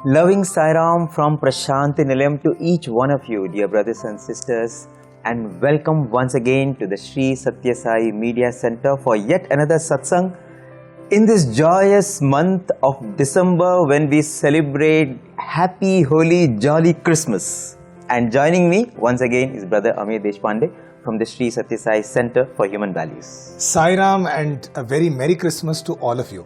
Loving Sairam from Prasanthi Nilayam to each one of you, dear brothers and sisters, and welcome once again to the Sri Sathya Sai Media Center for yet another Satsang in this joyous month of December when we celebrate happy, holy, jolly Christmas. And joining me once again is Brother Amir Deshpande from the Sri Sathya Sai Center for Human Values. Sairam and a very Merry Christmas to all of you.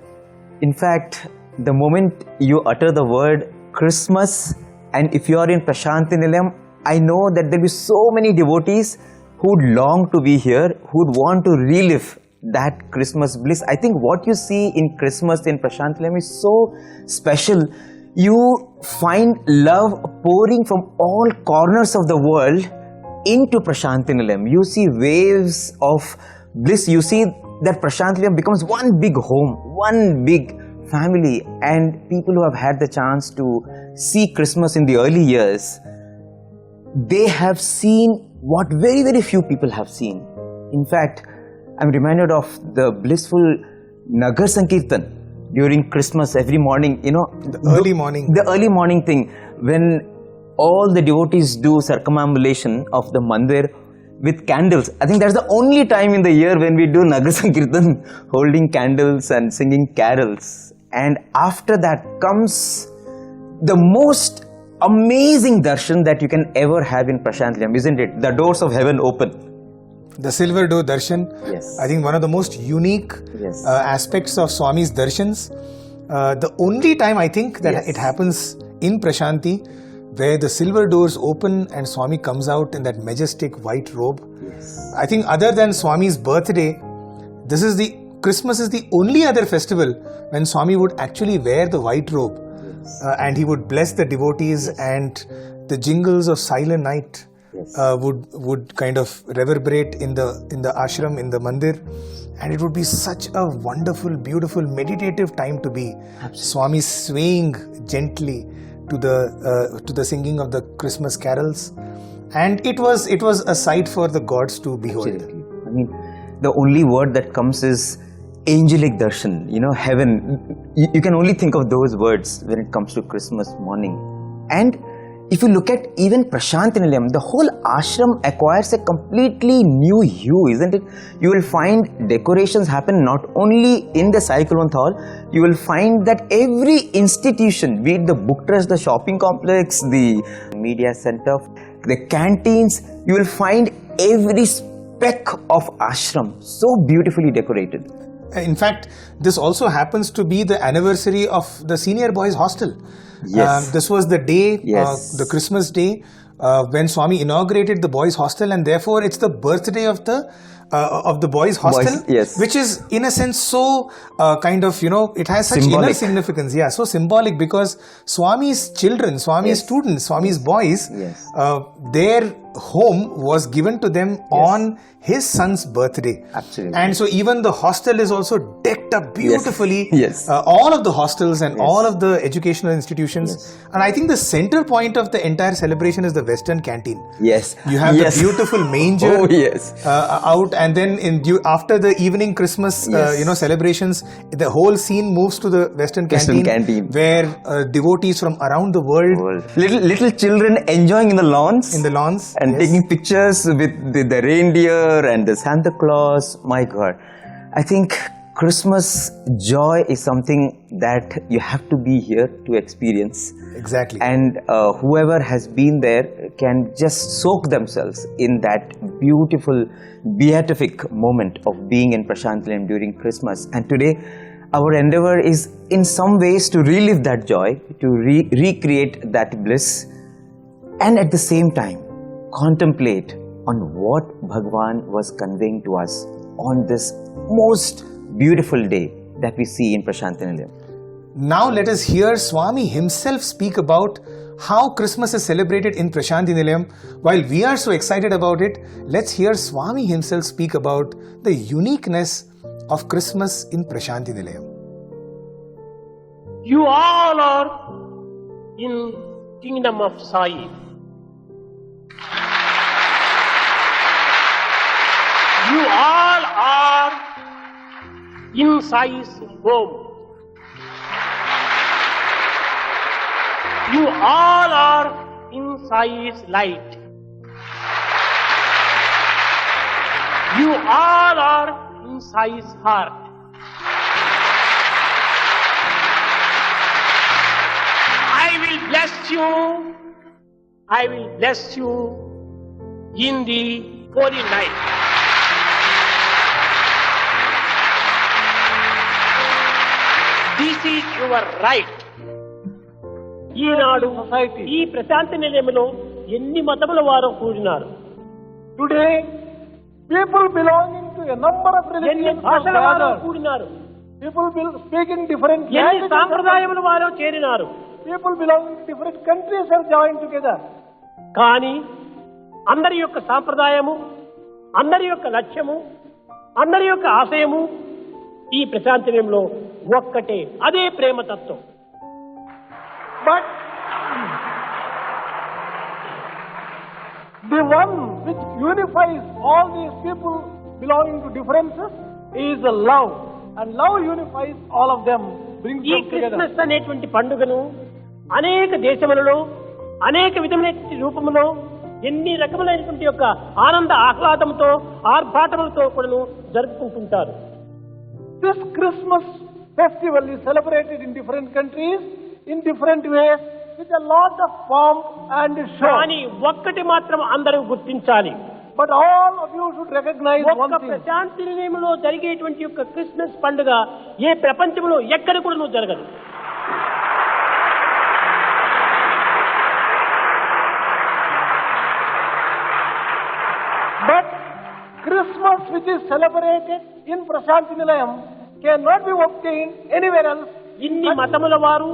In fact, the moment you utter the word Christmas, and if you are in Prasanthi Nilayam, I know that there will be so many devotees who would long to be here, who would want to relive that Christmas bliss. I think what you see in Christmas in Prasanthi Nilayam is so special. You find love pouring from all corners of the world into Prasanthi Nilayam. You see waves of bliss. You see that Prasanthi Nilayam becomes one big home, one big family, and people who have had the chance to see Christmas in the early years, they have seen what very, very few people have seen. In fact, I'm reminded of the blissful Nagar Sankirtan during Christmas every morning, The early morning thing, when all the devotees do circumambulation of the mandir with candles. I think that's the only time in the year when we do Nagar Sankirtan, holding candles and singing carols. And after that comes the most amazing darshan that you can ever have in Prasanthi Nilayam, isn't it? The doors of heaven open. The Silver Door Darshan. Yes. I think one of the most unique aspects of Swami's darshans. The only time I think that it happens in Prasanthi, where the silver doors open and Swami comes out in that majestic white robe. Yes. I think other than Swami's birthday, Christmas is the only other festival when Swami would actually wear the white robe, and he would bless the devotees, and the jingles of Silent Night would kind of reverberate in the ashram, in the mandir, and it would be such a wonderful, beautiful, meditative time to be. Absolutely. Swami swaying gently to the singing of the Christmas carols, and it was a sight for the gods to behold. Absolutely. I mean, the only word that comes is angelic darshan, heaven. You can only think of those words when it comes to Christmas morning. And if you look at even Prasanthi Nilayam, the whole ashram acquires a completely new hue, isn't it? You will find decorations happen not only in the Sai Connect hall, you will find that every institution, be it the book trust, the shopping complex, the media center, the canteens, you will find every speck of ashram so beautifully decorated. In fact, this also happens to be the anniversary of the senior boys hostel. Yes. This was the day, the Christmas day, when Swami inaugurated the boys hostel, and therefore it's the birthday of the boys hostel, which is in a sense so it has such symbolic. Inner significance. Yeah, so symbolic, because Swami's children, Swami's students, Swami's boys, their home was given to them on his son's birthday. Absolutely. And so even the hostel is also decked up beautifully. Yes. All of the hostels and all of the educational institutions. Yes. And I think the center point of the entire celebration is the Western canteen. Yes. You have the beautiful manger out, and then after the evening Christmas celebrations, the whole scene moves to the Western canteen. Where devotees from around the world, little children enjoying in the lawns and taking pictures with the reindeer and the Santa Claus. My God, I think Christmas joy is something that you have to be here to experience. Exactly. And whoever has been there can just soak themselves in that beautiful, beatific moment of being in Prasanthi Nilayam during Christmas. And today, our endeavor is in some ways to relive that joy, to recreate that bliss, and at the same time, contemplate on what Bhagawan was conveying to us on this most beautiful day that we see in Prasanthi Nilayam. Now let us hear Swami himself speak about how Christmas is celebrated in Prasanthi Nilayam. While we are so excited about it, let's hear Swami himself speak about the uniqueness of Christmas in Prasanthi Nilayam. You all are in Kingdom of Sai. You all are in Sai's home. You all are in Sai's light. You all are in Sai's heart. I will bless you. I will bless you in the holy night. This is your right. ఈనాడు ఈ ప్రశాంతి నిలయంలో ఎన్ని మతముల వారు కూడినారు. Today, people belonging to a number of ఎన్ని religions భాషల are వారు gathered. కూడినారు. People speaking different ఎన్ని languages. సాంప్రదాయముల వారు చేరినారు. People belonging to different countries are joined together. కానీ అందరి యొక్క సాంప్రదాయము, అందరి యొక్క లక్ష్యము, అందరి యొక్క ఆశయము ఈ ప్రశాంతిలో ఒక్కటే. అదే ప్రేమతత్వం. But the one which unifies all these people belonging to differences is the love. And love unifies all of them, brings ఈ them together. క్రిస్మస్ అనేటువంటి పండుగను అనేక దేశములలో అనేక విధమైనటువంటి రూపములో ఎన్ని రకములైనటువంటి యొక్క ఆనంద ఆహ్లాదంతో ఆర్భాటములతో కూడా జరుపుకుంటుంటారు. This Christmas festival is celebrated in different countries, in different ways, with a lot of pomp and show. కానీ ఒక్కటి మాత్రం అందరూ గుర్తించాలి. But all of you should recognize one ఒక్క thing. ప్రశాంతి నిలయంలో జరిగేటువంటి యొక్క క్రిస్మస్ పండుగ ఏ ప్రపంచంలో ఎక్కడ కూడా జరగదు. But Christmas which is celebrated in Prasanthi Nilayam cannot be obtained anywhere else. ఇన్ని మతముల వారు,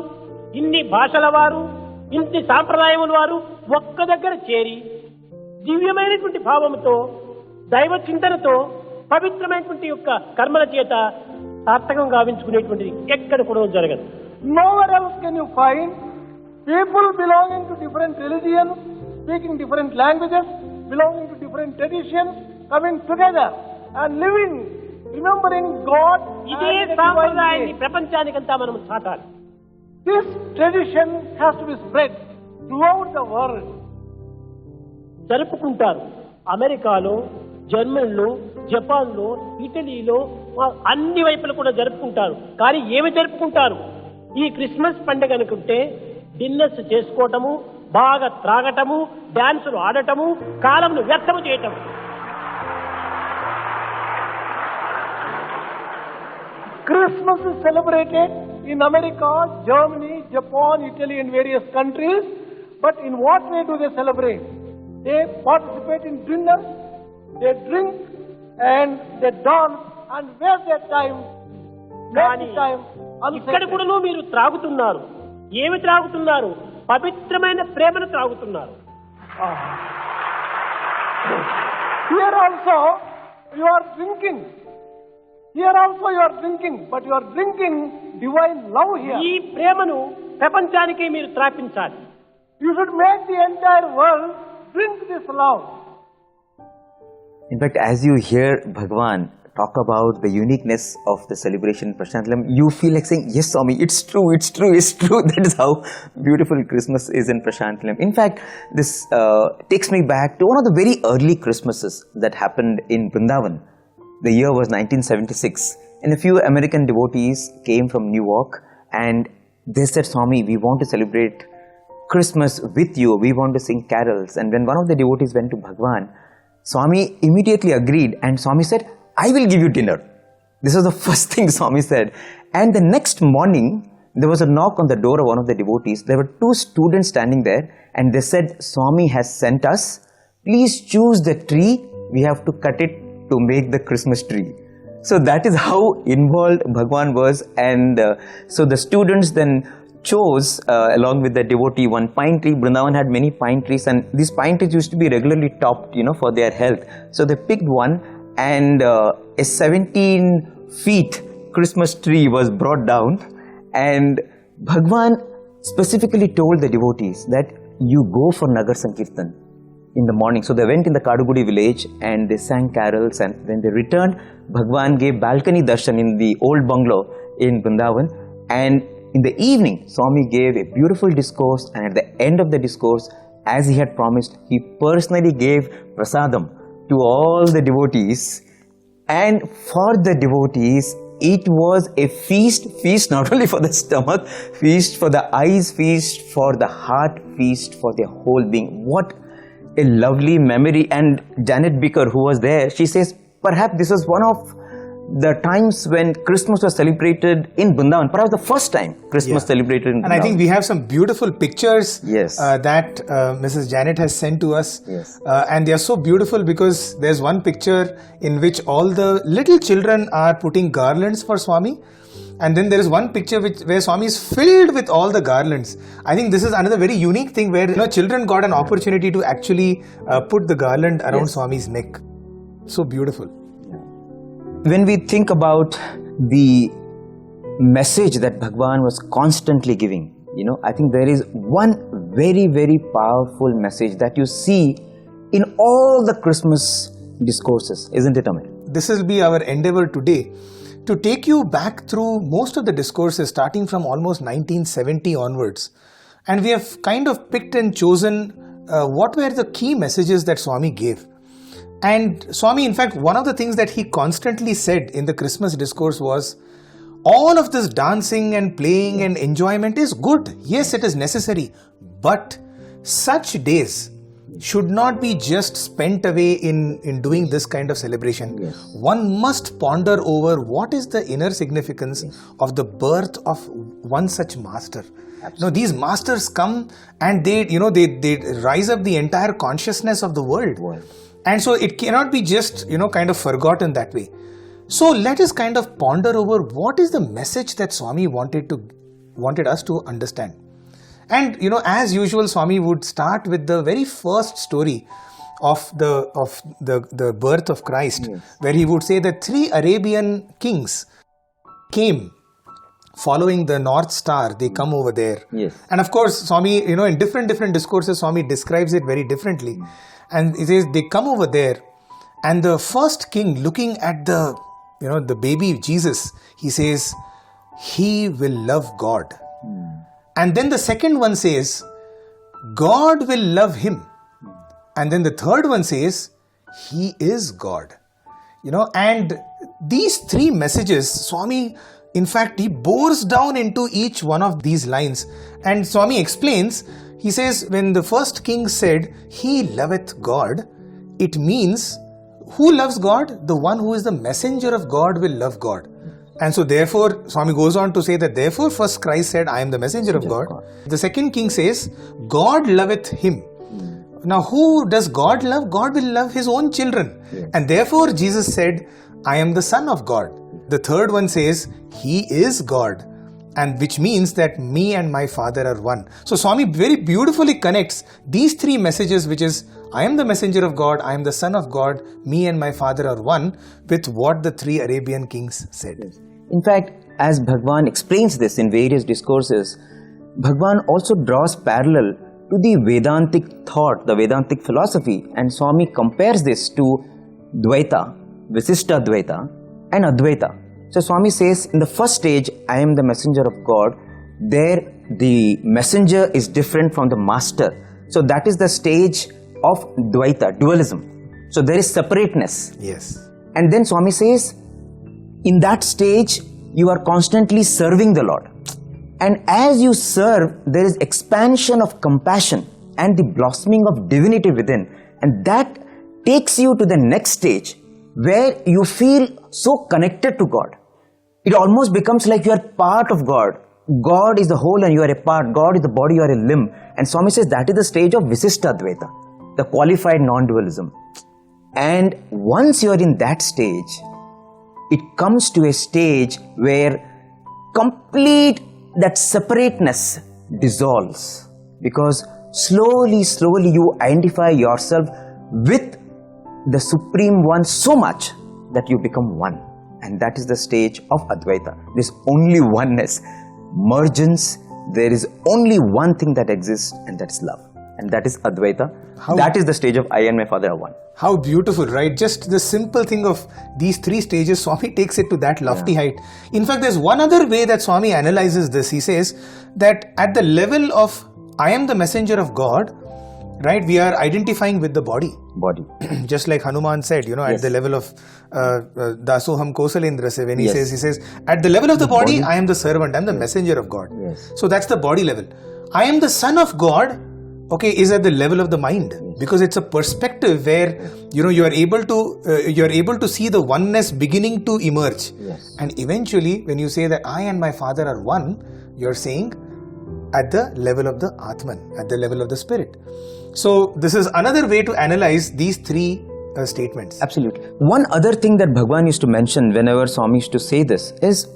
ఇన్ని భాషల వారు, ఇన్ని సాంప్రదాయముల వారు ఒక్క దగ్గర చేరి దివ్యమైనటువంటి భావముతో, దైవ చింతనతో, పవిత్రమైనటువంటి యొక్క కర్మల చేత సార్థకం గావించుకునేటువంటిది ఎక్కడ కూడా జరగదు. Nowhere else can you find people belonging to different religions, speaking different languages, belonging to different traditions, coming together and living, remembering God ఇదే and the divine సాంప్రదాయాన్ని way. ప్రపంచానికంతా మనం చాటాలి. This tradition has to be spread throughout the world. జరుపుకుంటారు. అమెరికాలో, జర్మనీలో, జపాన్లో, ఇటలీలో అన్ని వైపులు కూడా జరుపుకుంటారు. కానీ ఏమి జరుపుకుంటారు? ఈ క్రిస్మస్ పండుగ అనుకుంటే డిన్నర్స్ చేసుకోవటము, బాగా త్రాగటము, డాన్సులు ఆడటము, కాలంను వ్యర్థము చేయటం. Christmas is celebrated in America, Germany, Japan, Italy and various countries. But in what way do they celebrate? They participate in dinners, they drink and they dance and waste their time, కానీ make time ఇక్కడ unsacred. కూడా మీరు త్రాగుతున్నారు. ఏమి త్రాగుతున్నారు? పవిత్రమైన ప్రేమను త్రాగుతున్నారు. Here also you are drinking. Here also you are drinking, but you are drinking divine love here. ఈ ప్రేమను ప్రపంచానికి మీరు త్రాపించాలి. You should make the entire world drink this love. In fact, as you hear Bhagawan talk about the uniqueness of the celebration in Prasanthi Nilayam, you feel like saying, yes Swami, it's true, it's true, it's true. That is how beautiful Christmas is in Prasanthi Nilayam. In fact, this takes me back to one of the very early Christmases that happened in Vrindavan. The year was 1976, and a few American devotees came from New York and they said, Swami, we want to celebrate Christmas with you, we want to sing carols. And when one of the devotees went to Bhagawan, Swami immediately agreed and Swami said, I will give you dinner. This was the first thing Swami said. And the next morning, there was a knock on the door of one of the devotees. There were two students standing there and they said, Swami has sent us. Please choose the tree. We have to cut it to make the Christmas tree. So that is how involved Bhagawan was. And so the students then chose, along with the devotee, one pine tree. Vrindavan had many pine trees and these pine trees used to be regularly topped, for their health. So they picked one and a 17 feet Christmas tree was brought down, and Bhagavan specifically told the devotees that you go for Nagar Sankirtan in the morning. So they went in the Kadugudi village and they sang carols, and when they returned, Bhagavan gave balcony darshan in the old bungalow in Vrindavan, and in the evening, Swami gave a beautiful discourse, and at the end of the discourse, as he had promised, he personally gave prasadam to all the devotees. And for the devotees, it was a feast not only for the stomach, feast for the eyes, feast for the heart, feast for their whole being. What a lovely memory. And Janet Bicker, who was there, she says, perhaps this was one of the times when Christmas was celebrated in Vrindavan, perhaps the first time Christmas celebrated in Vrindavan. And I think we have some beautiful pictures Yes. that Mrs. Janet has sent to us. Yes. And they are so beautiful because there's one picture in which all the little children are putting garlands for Swami. And then there is one picture where Swami is filled with all the garlands. I think this is another very unique thing where children got an opportunity to actually put the garland around Swami's neck. So beautiful. When we think about the message that Bhagawan was constantly giving, I think there is one very, very powerful message that you see in all the Christmas discourses, isn't it, Amir? This will be our endeavor today to take you back through most of the discourses starting from almost 1970 onwards. And we have kind of picked and chosen what were the key messages that Swami gave. And Swami, in fact, one of the things that he constantly said in the Christmas discourse was, all of this dancing and playing and enjoyment is good. Yes, it is necessary. But such days should not be just spent away in doing this kind of celebration. Yes. One must ponder over what is the inner significance of the birth of one such master. These masters come and they rise up the entire consciousness of the world. And so it cannot be just, kind of forgotten that way. So let us kind of ponder over what is the message that Swami wanted us to understand. And, as usual, Swami would start with the very first story of the birth of Christ, where he would say that 3 Arabian kings came following the North Star. They come over there. Yes. And of course, Swami, in different discourses, Swami describes it very differently. And he says they come over there, and the first king looking at the baby Jesus, he says, he will love God. And then the second one says, God will love him. And then the third one says, he is God. And these 3 messages, Swami, in fact, he bores down into each one of these lines. And Swami explains, he says, when the first king said, he loveth God, it means, who loves God? The one who is the messenger of God will love God. And so therefore, Swami goes on to say that therefore first Christ said, I am the messenger of God. The second king says, God loveth him. Now who does God love? God will love his own children. And therefore Jesus said, I am the son of God. The third one says, he is God. And which means that me and my father are one. So Swami very beautifully connects these 3 messages, which is, I am the messenger of God, I am the son of God, me and my father are one, with what the 3 Arabian kings said. In fact, as Bhagawan explains this in various discourses, Bhagawan also draws parallel to the Vedantic thought, the Vedantic philosophy, and Swami compares this to Dvaita, Visishta Dvaita, and Advaita. So Swami says, in the first stage, I am the messenger of God. There, the messenger is different from the master. So that is the stage of Dvaita, dualism. So there is separateness. Yes. And then Swami says, in that stage, you are constantly serving the Lord. And as you serve, there is expansion of compassion and the blossoming of divinity within. And that takes you to the next stage, where you feel so connected to God. It almost becomes like you are part of God. God is the whole and you are a part. God is the body, you are a limb. And Swami says that is the stage of Visishta Dvaita, the qualified non-dualism. And once you are in that stage, it comes to a stage where complete that separateness dissolves, because slowly you identify yourself with the Supreme One so much that you become one. And that is the stage of Advaita. There is only oneness, mergence. There is only one thing that exists, and that's love. And that is Advaita. How- That is the stage of I and my Father are one. How beautiful, right? Just the simple thing of these three stages, Swami takes it to that lofty height. In fact, there's one other way that Swami analyzes this. He says that at the level of I am the messenger of God, right, we are identifying with the body. Body. Just like Hanuman said, at Yes. the level of Dasoham Kosalendra se, when he Yes. says, at the level of the body, body. I am the servant, I am the messenger of God. Yes. So that's the body level. I am the son of God, okay, is at the level of the mind, because it's a perspective where you are able to see the oneness beginning to emerge. Yes. And eventually, when you say that I and my Father are one, you're saying at the level of the Atman, at the level of the spirit. So this is another way to analyze these three statements. Absolutely. One other thing that Bhagawan used to mention whenever Swami used to say this is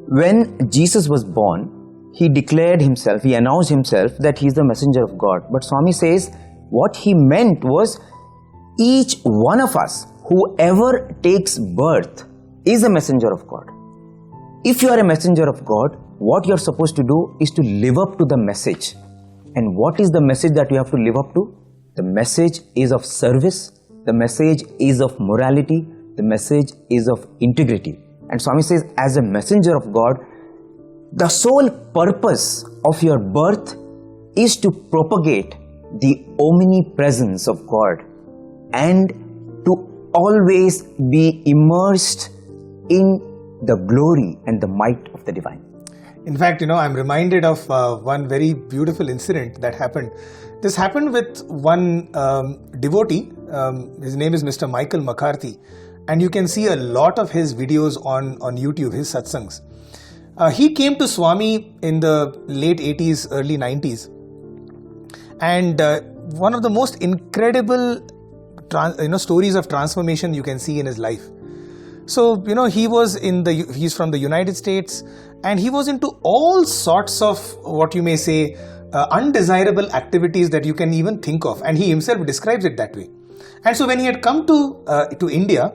when Jesus was born, he declared himself, he announced himself that he is the messenger of God. But Swami says what he meant was each one of us, whoever takes birth, is a messenger of God. If you are a messenger of God, what you are supposed to do is to live up to the message. And what is the message that you have to live up to? The message is of service, the message is of morality, the message is of integrity. And Swami says, as a messenger of God, the sole purpose of your birth is to propagate the omnipresence of God and to always be immersed in the glory and the might of the divine. In fact, I'm reminded of one very beautiful incident that happened. This happened with one devotee. His name is Mr. Michael McCarthy. And you can see a lot of his videos on YouTube, his satsangs. He came to Swami in the late 80s, early 90s. And one of the most incredible stories of transformation you can see in his life. So, he's from the United States, and he was into all sorts of, what you may say, undesirable activities that you can even think of. And he himself describes it that way. And so when he had come to India,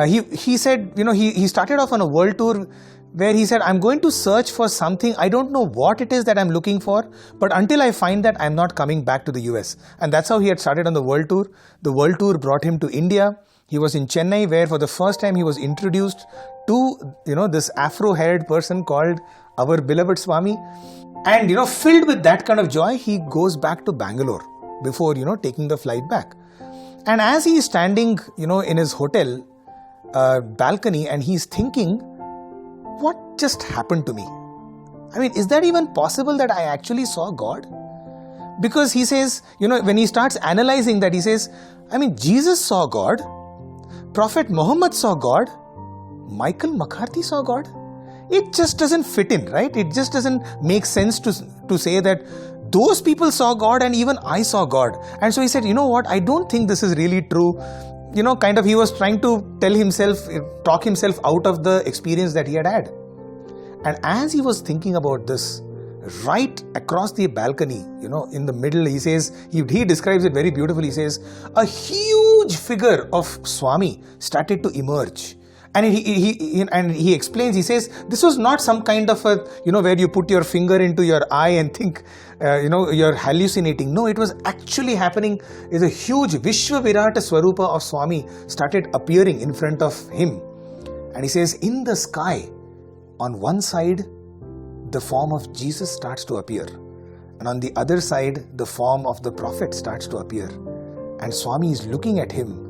he said, he started off on a world tour where he said, I'm going to search for something. I don't know what it is that I'm looking for, but until I find that, I'm not coming back to the US. And that's how he had started on the world tour. The world tour brought him to India. He was in Chennai, where for the first time he was introduced to, this afro-haired person called our beloved Swami. And, filled with that kind of joy, he goes back to Bangalore before, taking the flight back. And as he is standing, in his hotel balcony, and he's thinking, what just happened to me? I mean, is that even possible that I actually saw God? Because he says, when he starts analyzing that, he says, Jesus saw God, Prophet Muhammad saw God, Michael McCarthy saw God. It just doesn't fit in, right? It just doesn't make sense to say that those people saw God and even I saw God. And so he said, I don't think this is really true. He was trying to talk himself out of the experience that he had had. And as he was thinking about this, right across the balcony, in the middle, he says, he describes it very beautifully. He says, a huge figure of Swami started to emerge. And he explains, he says, this was not some kind of a, where you put your finger into your eye and think, you're hallucinating. No, it was actually happening. Is a huge Vishwa Virata Swarupa of Swami started appearing in front of him. And he says, in the sky, on one side, the form of Jesus starts to appear. And on the other side, the form of the prophet starts to appear. And Swami is looking at him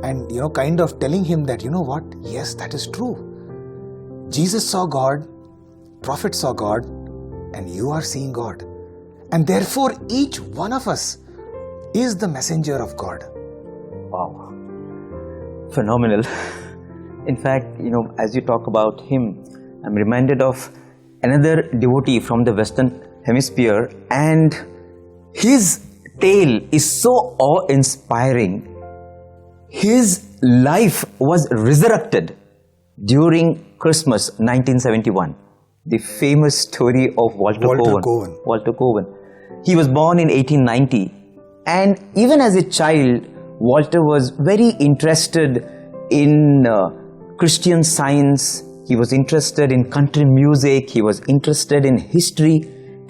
and, kind of telling him that, what? Yes, that is true. Jesus saw God, prophet saw God, and you are seeing God. And therefore, each one of us is the messenger of God. Wow. Phenomenal. In fact, as you talk about him, I'm reminded of another devotee from the Western Hemisphere, and his tale is so awe-inspiring. His life was resurrected during Christmas 1971. The famous story of Walter Cowan. He was born in 1890, and even as a child, Walter was very interested in Christian Science. He was interested in country music. He was interested in history.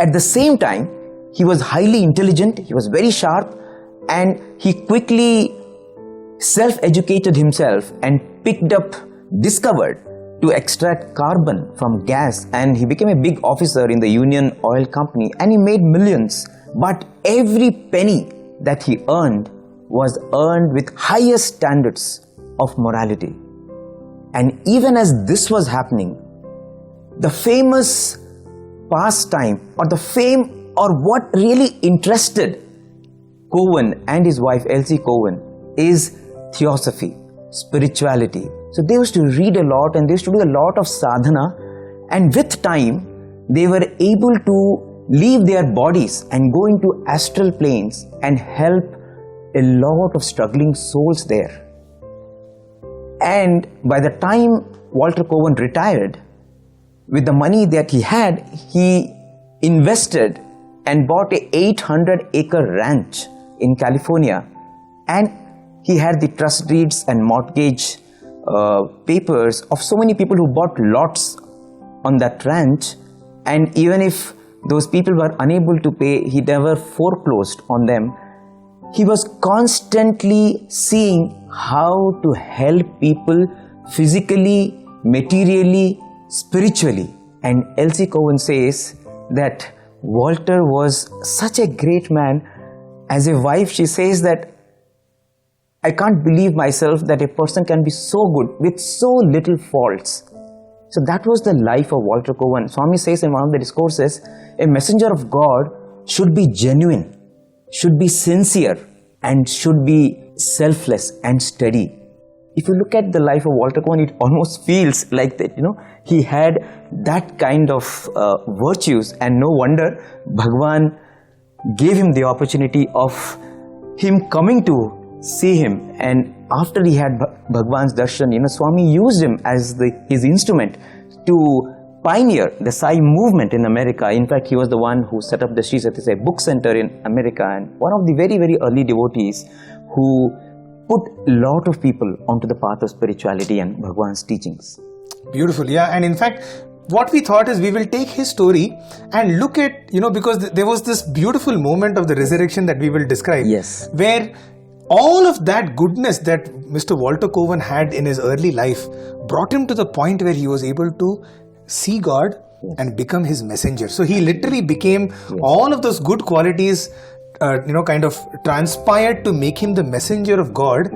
At the same time, He was highly intelligent, he was very sharp, and he quickly self-educated himself and discovered to extract carbon from gas, and he became a big officer in the Union Oil Company, and he made millions. But every penny that he earned was earned with highest standards of morality. And even as this was happening, the famous pastime or the fame or what really interested Cowan and his wife Elsie Cowan is theosophy, spirituality. So they used to read a lot and they used to do a lot of sadhana, and with time they were able to leave their bodies and go into astral planes and help a lot of struggling souls there. And by the time Walter Cowan retired, with the money that he had, he invested and bought a 800-acre ranch in California, and he had the trust deeds and mortgage papers of so many people who bought lots on that ranch, and even if those people were unable to pay, he never foreclosed on them. He was constantly seeing how to help people physically, materially, spiritually. And Elsie Cowan says that Walter was such a great man. As a wife, she says that I can't believe myself that a person can be so good with so little faults. So that was the life of Walter Cowan. Swami says in one of the discourses, a messenger of God should be genuine, should be sincere, and should be selfless and steady. If you look at the life of Walter Cowan, it almost feels like that, he had that kind of virtues, and no wonder Bhagawan gave him the opportunity of him coming to see him. And after he had Bhagavan's darshan, Swami used him as his instrument to pioneer the Sai movement in America. In fact, he was the one who set up the Sri Sathya Sai book center in America, and one of the very, very early devotees who put a lot of people onto the path of spirituality and Bhagavan's teachings. Beautiful, yeah. And in fact, what we thought is we will take his story and look at, because there was this beautiful moment of the resurrection that we will describe. Yes. Where all of that goodness that Mr. Walter Cowan had in his early life brought him to the point where he was able to see God and become his messenger. So he literally became all of those good qualities, kind of transpired to make him the messenger of God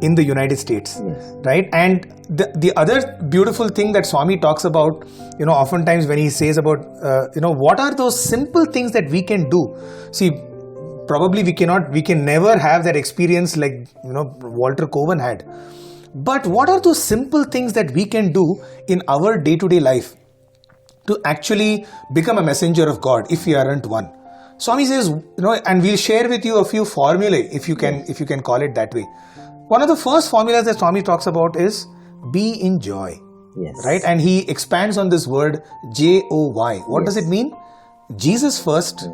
in the United States, right? And the other beautiful thing that Swami talks about, oftentimes when he says about, what are those simple things that we can do? See, probably we can never have that experience like, Walter Cowan had. But what are those simple things that we can do in our day-to-day life to actually become a messenger of God if we aren't one? Swami says, and we'll share with you a few formulae if you can call it that way. One of the first formulas that Swami talks about is be in joy. Yes. Right? And he expands on this word J-O-Y. What does it mean? Jesus first,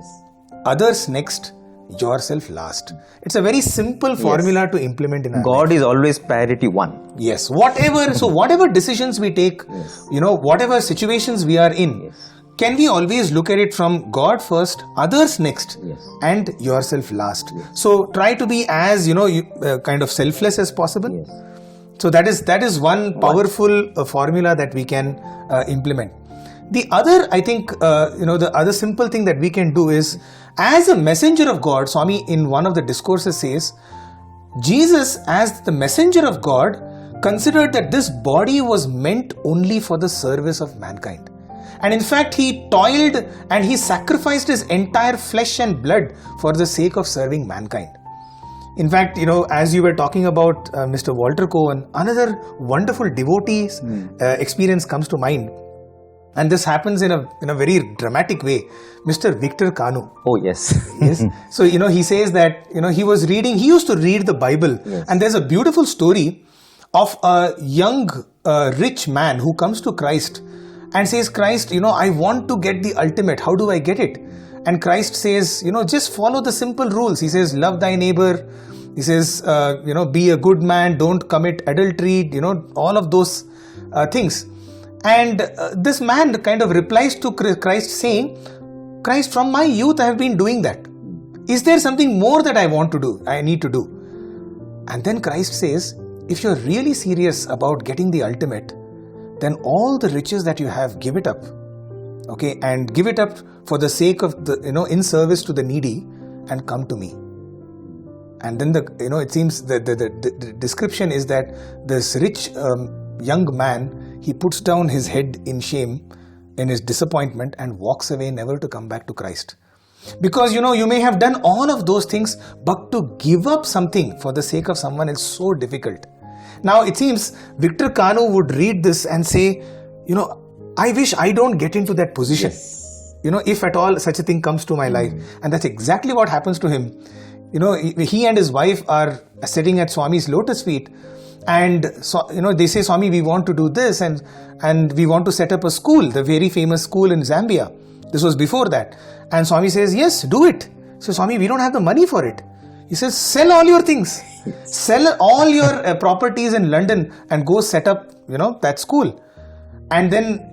others next, yourself last. It's a very simple formula to implement in our God life. is always priority one. Yes. Whatever decisions we take, whatever situations we are in, can we always look at it from God first, others next, and yourself last? So try to be as, kind of selfless as possible. So that is one powerful formula that we can implement. The other, I think, the other simple thing that we can do is, as a messenger of God, Swami in one of the discourses says, Jesus as the messenger of God considered that this body was meant only for the service of mankind. And in fact, he toiled and he sacrificed his entire flesh and blood for the sake of serving mankind. In fact, as you were talking about Mr. Walter Cowan, another wonderful devotee's experience comes to mind. And this happens in a very dramatic way. Mr. Victor Kanu. Oh, yes. Yes. So, he says that, he used to read the Bible. Yes. And there's a beautiful story of a young, rich man who comes to Christ and says, Christ, I want to get the ultimate. How do I get it? And Christ says, just follow the simple rules. He says, love thy neighbor. He says, be a good man, don't commit adultery, all of those things. And this man kind of replies to Christ saying, Christ, from my youth I have been doing that. Is there something more that I need to do? And then Christ says, if you're really serious about getting the ultimate, then all the riches that you have, give it up. Okay, and give it up for the sake of in service to the needy, and come to me. And then it seems that the description is that this rich young man, he puts down his head in shame, in his disappointment, and walks away, never to come back to Christ. Because you may have done all of those things, but to give up something for the sake of someone is so difficult. Now it seems Victor Kanu would read this and say, I wish I don't get into that position. Yes. If at all such a thing comes to my life. And that's exactly what happens to him. He and his wife are sitting at Swami's lotus feet, and they say, Swami, we want to do this, and we want to set up a school, the very famous school in Zambia. This was before that. And Swami says, yes, do it. So, Swami, we don't have the money for it. He says, sell all your things. Sell all your properties in London and go set up, that school. And then,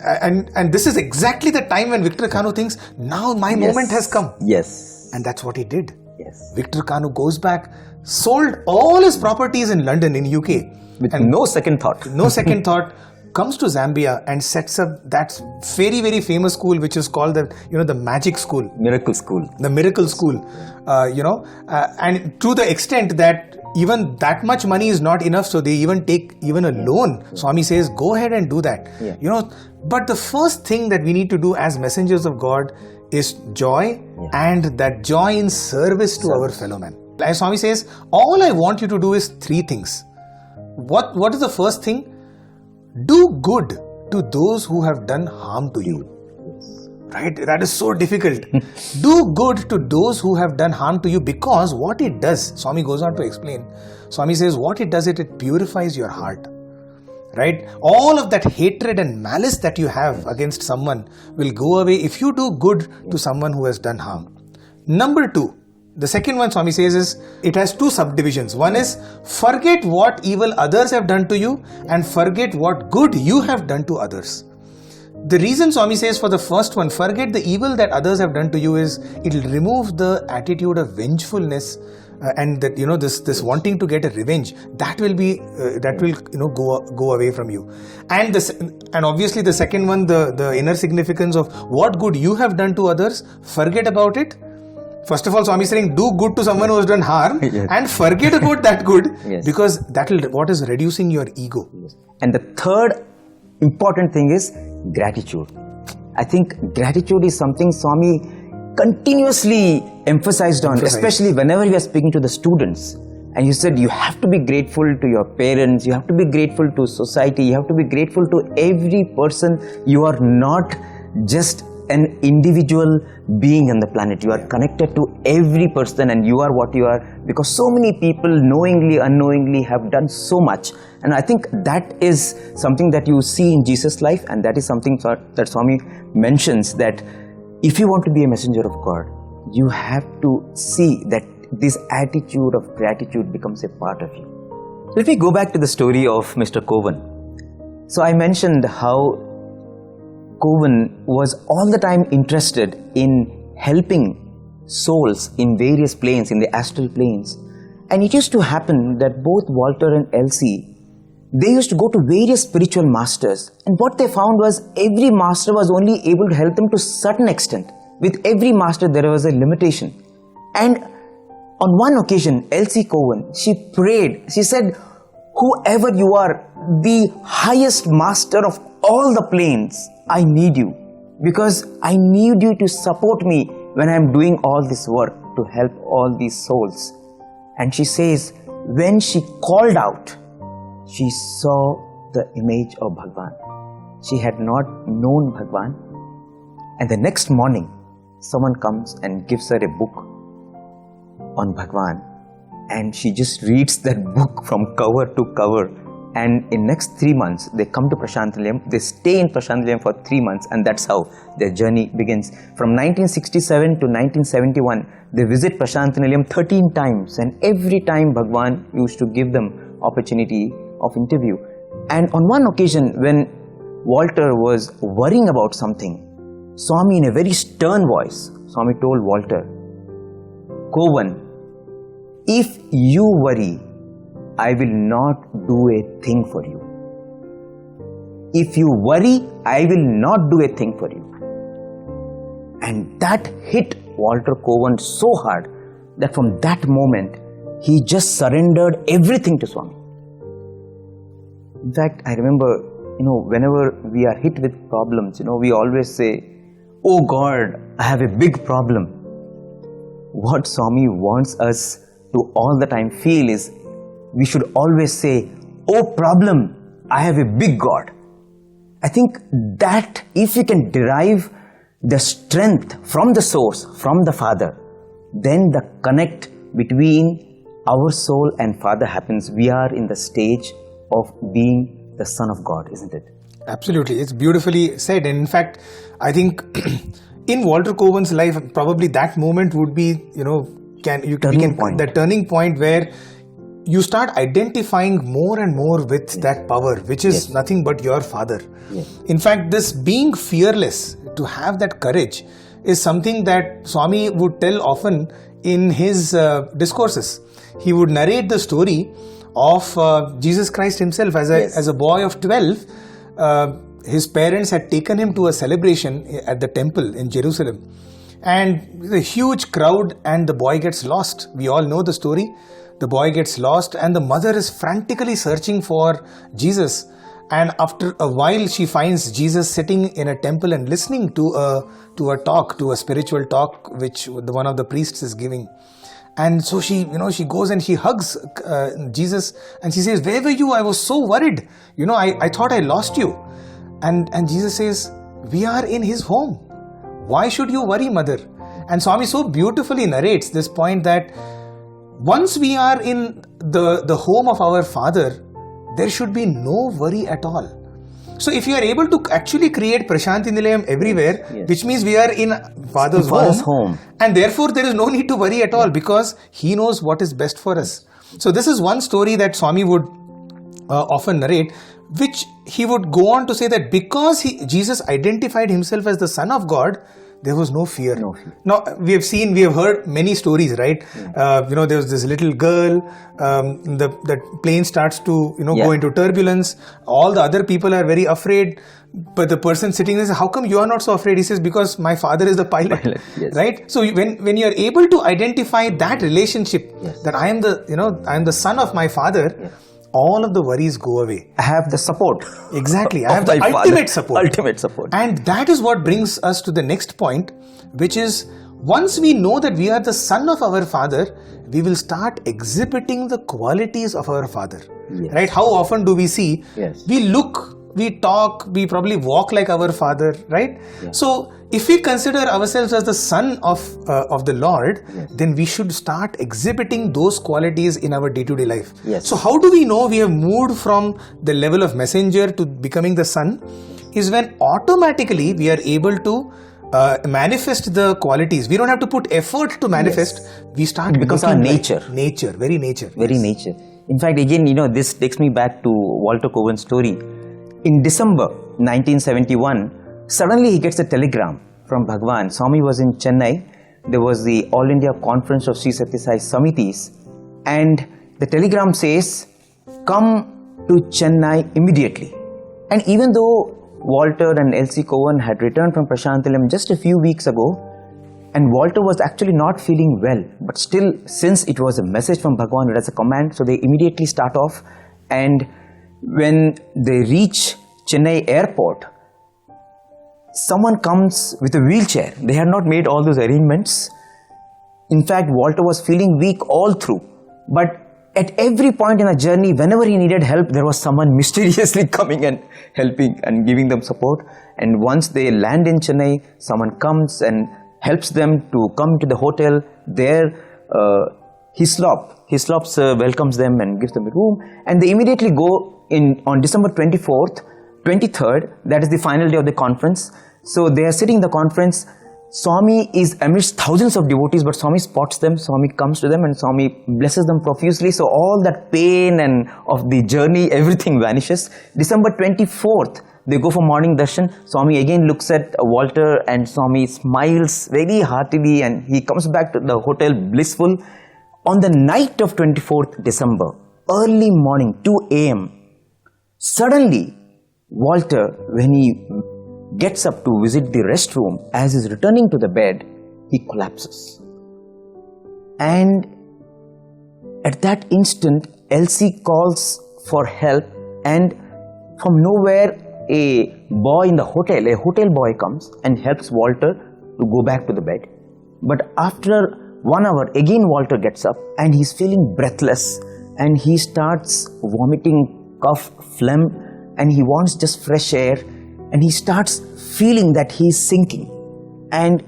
and this is exactly the time when Victor Kanu thinks, now my moment has come. Yes. And that's what he did. Yes. Victor Kanu goes back, sold all his properties in London, in UK. With no second thought. No second thought. Comes to Zambia and sets up that very, very famous school, which is called the magic school. Miracle school. The miracle school. And to the extent that even that much money is not enough, so they even take a loan. Swami says, go ahead and do that. Yeah. But the first thing that we need to do as messengers of God is joy, and that joy in service to our fellow man. As Swami says, all I want you to do is 3 things. What is the first thing? Do good to those who have done harm to you. Right? That is so difficult. Do good to those who have done harm to you, because what it does, Swami goes on to explain. Swami says, what it does, it purifies your heart. Right? All of that hatred and malice that you have against someone will go away if you do good to someone who has done harm. Number 2. The second one, Swami says, is it has 2 subdivisions. One is forget what evil others have done to you, and forget what good you have done to others. The reason Swami says for the first one, forget the evil that others have done to you, is it will remove the attitude of vengefulness and that this wanting to get a revenge. That will go away from you. And obviously the second one, the inner significance of what good you have done to others, forget about it. First of all, Swami is saying, do good to someone who has done harm, and forget about that good, because that will what is reducing your ego. And the third important thing is gratitude. I think gratitude is something Swami continuously emphasized on, especially whenever he was speaking to the students. And you said you have to be grateful to your parents, you have to be grateful to society, you have to be grateful to every person. You are not just an individual being on the planet. You are connected to every person, and you are what you are because so many people knowingly, unknowingly have done so much. And I think that is something that you see in Jesus' life, and that is something that Swami mentions, that if you want to be a messenger of God, you have to see that this attitude of gratitude becomes a part of you. So if we go back to the story of Mr. Cowan, so I mentioned how Cowan was all the time interested in helping souls in various planes, in the astral planes. And it used to happen that both Walter and Elsie, they used to go to various spiritual masters. And what they found was every master was only able to help them to a certain extent. With every master, there was a limitation. And on one occasion, Elsie Cowan, she prayed. She said, whoever you are, the highest master of all the planes, I need you, because I need you to support me when I am doing all this work to help all these souls. And she says, when she called out, she saw the image of Bhagawan. She had not known Bhagawan. And the next morning, someone comes and gives her a book on Bhagawan. And she just reads that book from cover to cover. And in next 3 months, they come to Prasanthi Nilayam. They stay in Prasanthi Nilayam for 3 months, and that's how their journey begins. From 1967 to 1971, they visit Prasanthi Nilayam 13 times, and every time Bhagawan used to give them opportunity of interview. And on one occasion, when Walter was worrying about something, Swami, in a very stern voice, Swami told Walter, Cowan, if you worry, I will not do a thing for you. If you worry, I will not do a thing for you. And that hit Walter Cowan so hard that from that moment, he just surrendered everything to Swami. In fact, I remember, whenever we are hit with problems, we always say, oh God, I have a big problem. What Swami wants us to all the time feel is, we should always say, oh problem, I have a big God. I think that if we can derive the strength from the source, from the Father, then the connect between our soul and Father happens. We are in the stage of being the Son of God, isn't it? Absolutely. It's beautifully said. And in fact, I think in Walter Cowan's life, probably that moment would be, the turning point where you start identifying more and more with that power, which is nothing but your Father. Yes. In fact, this being fearless, to have that courage, is something that Swami would tell often in his discourses. He would narrate the story of Jesus Christ himself as a boy of 12. His parents had taken him to a celebration at the temple in Jerusalem, and the huge crowd, and the boy gets lost. We all know the story. The boy gets lost, and the mother is frantically searching for Jesus. And after a while, she finds Jesus sitting in a temple and listening to a spiritual talk, which one of the priests is giving. And so she goes and she hugs Jesus, and she says, "Where were you? I was so worried. I thought I lost you." And Jesus says, "We are in his home. Why should you worry, mother?" And Swami so beautifully narrates this point that once we are in the home of our Father, there should be no worry at all. So if you are able to actually create Prasanthi Nilayam everywhere, which means we are in Father's home, and therefore there is no need to worry at all, because He knows what is best for us. So this is one story that Swami would often narrate, which he would go on to say that because Jesus identified himself as the Son of God, there was no fear. Now, we have heard many stories, right? There was this little girl, the plane starts to, go into turbulence. All the other people are very afraid. But the person sitting there says, how come you are not so afraid? He says, because my father is the pilot. Right? So when you are able to identify that relationship, that I am the son of my father, all of the worries go away. I have the support. Exactly. I have the ultimate support. Ultimate support. And that is what brings us to the next point, which is, once we know that we are the son of our Father, we will start exhibiting the qualities of our Father. Right? How often do we see? We look, we talk, we probably walk like our Father, right? So if we consider ourselves as the son of the Lord, then we should start exhibiting those qualities in our day-to-day life. So how do we know we have moved from the level of messenger to becoming the son? Is when automatically we are able to manifest the qualities. We don't have to put effort to manifest. We start because our nature. Very nature. In fact, again, this takes me back to Walter Cowan's story. In December 1971, suddenly he gets a telegram from Bhagawan. Swami was in Chennai. There was the All India Conference of Sri Sathya Sai Samitis, and the telegram says, "Come to Chennai immediately." And even though Walter and Elsie Cowan had returned from Prasanthi Nilayam just a few weeks ago, and Walter was actually not feeling well, but still, since it was a message from Bhagawan, it was a command, so they immediately start off. And when they reach Chennai airport, someone comes with a wheelchair. They had not made all those arrangements. In fact, Walter was feeling weak all through. But at every point in the journey, whenever he needed help, there was someone mysteriously coming and helping and giving them support. And once they land in Chennai, someone comes and helps them to come to the hotel. There, Hislop sir welcomes them and gives them a room. And they immediately go on December 23rd, that is the final day of the conference. So they are sitting in the conference. Swami is amidst thousands of devotees, but Swami spots them. Swami comes to them and Swami blesses them profusely. So all that pain and of the journey, everything vanishes. December 24th, They go for morning darshan. Swami again looks at Walter and Swami smiles very heartily and he comes back to the hotel blissful. On the night of 24th December, early morning, 2 a.m., suddenly Walter, when he gets up to visit the restroom, as he's returning to the bed, he collapses. And at that instant, Elsie calls for help, and from nowhere, a boy in the hotel, a hotel boy comes and helps Walter to go back to the bed. But after 1 hour, again Walter gets up and he's feeling breathless and he starts vomiting cough, phlegm, and he wants just fresh air, and he starts feeling that he's sinking. And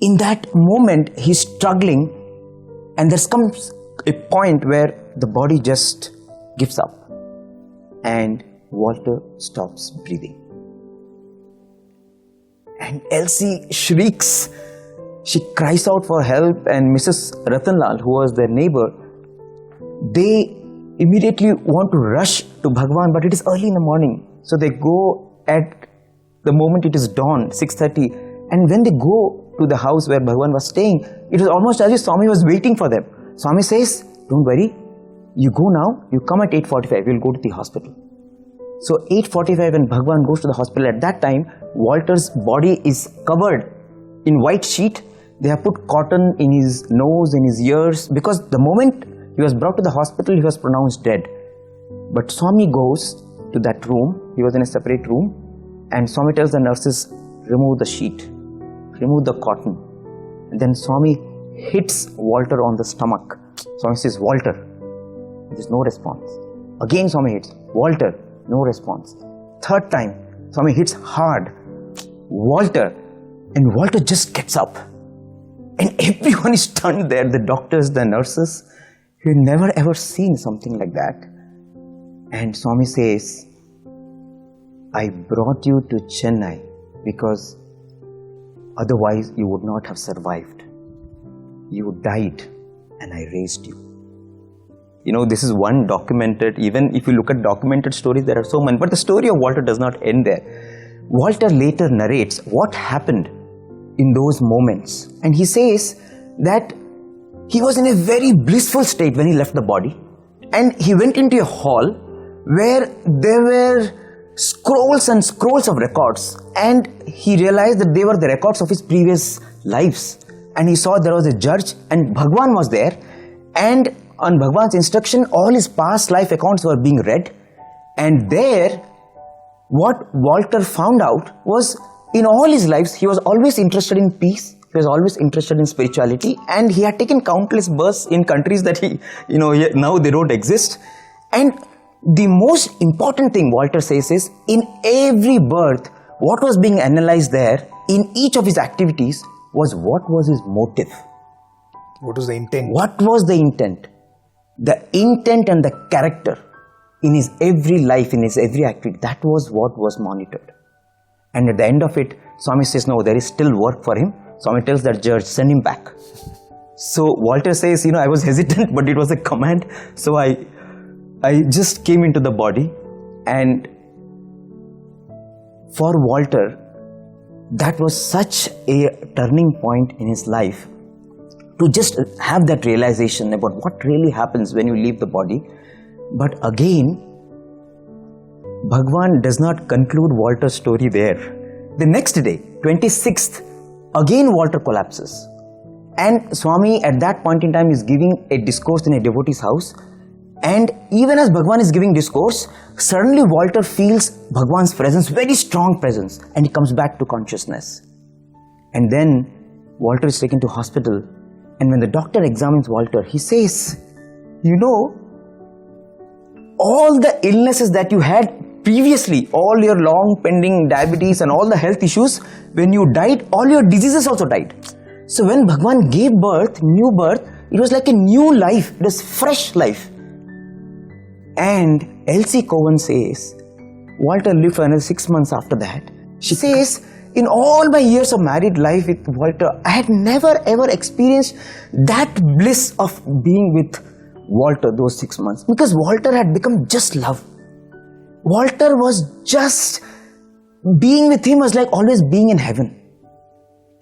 in that moment, he's struggling, and there comes a point where the body just gives up and Walter stops breathing. And Elsie shrieks. She cries out for help, and Mrs. Ratanlal, who was their neighbor, they immediately want to rush to Bhagawan, but it is early in the morning. So they go at the moment it is dawn, 6:30, and when they go to the house where Bhagawan was staying, it was almost as if Swami was waiting for them. Swami says, "Don't worry, you go now, you come at 8:45, we'll go to the hospital." So 8:45 when Bhagawan goes to the hospital, at that time, Walter's body is covered in white sheet. They have put cotton in his nose, in his ears, because the moment he was brought to the hospital, he was pronounced dead. But Swami goes to that room, he was in a separate room, and Swami tells the nurses, remove the sheet, remove the cotton. And then Swami hits Walter on the stomach. Swami says, "Walter." There is no response. Again Swami hits, "Walter." No response. Third time, Swami hits hard, "Walter." And Walter just gets up. And everyone is stunned there, the doctors, the nurses. You had never ever seen something like that. And Swami says, "I brought you to Chennai because otherwise you would not have survived. You died and I raised you." You know, this is one documented, even if you look at documented stories, there are so many. But the story of Walter does not end there. Walter later narrates what happened in those moments. And he says that he was in a very blissful state when he left the body. And he went into a hall where there were scrolls and scrolls of records. And he realized that they were the records of his previous lives. And he saw there was a judge and Bhagawan was there. And on Bhagawan's instruction, all his past life accounts were being read. And there, what Walter found out was, in all his lives, he was always interested in peace. He was always interested in spirituality. And he had taken countless births in countries that now they don't exist. And the most important thing Walter says is, in every birth, what was being analyzed there, in each of his activities, was what was his motive. What was the intent? What was the intent? The intent and the character in his every life, in his every activity, that was what was monitored. And at the end of it, Swami says, no, there is still work for him. Swami tells that judge, send him back. So Walter says, I was hesitant, but it was a command. So I just came into the body, and for Walter, that was such a turning point in his life, to just have that realization about what really happens when you leave the body. But again, Bhagawan does not conclude Walter's story there. The next day, 26th, again Walter collapses. And Swami at that point in time is giving a discourse in a devotee's house. And even as Bhagawan is giving discourse, suddenly Walter feels Bhagawan's presence, very strong presence, and he comes back to consciousness. And then Walter is taken to hospital. And when the doctor examines Walter, he says, all the illnesses that you had previously, all your long pending diabetes and all the health issues, when you died, all your diseases also died. So when Bhagawan gave birth, new birth, it was like a new life, it was fresh life. And Elsie Cohen says, Walter lived for another 6 months after that. She says, in all my years of married life with Walter, I had never ever experienced that bliss of being with Walter those 6 months, because Walter had become just love. Walter was just being with him was like always being in heaven.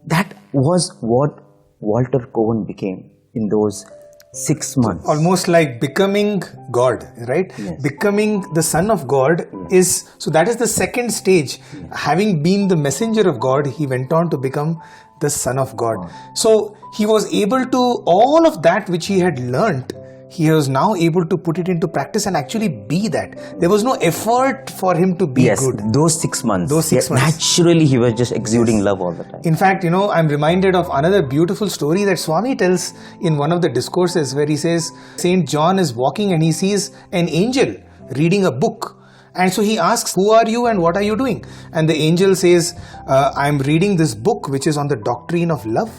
That was what Walter Cohen became in those 6 months. Almost like becoming God, right? Yes. Becoming the Son of God is, so that is the second stage. Having been the messenger of God, he went on to become the Son of God. So he was able to, all of that which he had learnt, he was now able to put it into practice and actually be that. There was no effort for him to be good. Those 6 months. Those 6 months. Naturally, he was just exuding love all the time. In fact, I'm reminded of another beautiful story that Swami tells in one of the discourses where he says, Saint John is walking and he sees an angel reading a book. And so he asks, who are you and what are you doing? And the angel says, I'm reading this book which is on the doctrine of love.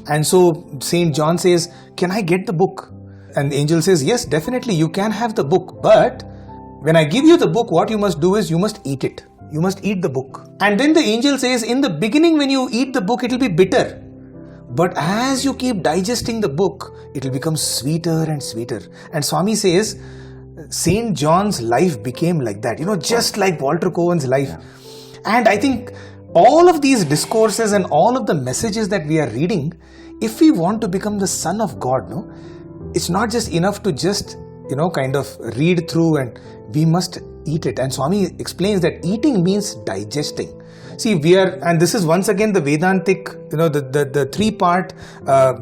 And so Saint John says, can I get the book? And the angel says, yes, definitely you can have the book. But when I give you the book, what you must do is you must eat it. You must eat the book. And then the angel says, in the beginning when you eat the book, it will be bitter. But as you keep digesting the book, it will become sweeter and sweeter. And Swami says, Saint John's life became like that, just like Walter Cohen's life. And I think all of these discourses and all of the messages that we are reading, if we want to become the Son of God, it's not just enough to just, kind of read through, and we must eat it. And Swami explains that eating means digesting. See, and this is once again the Vedantic, the three-part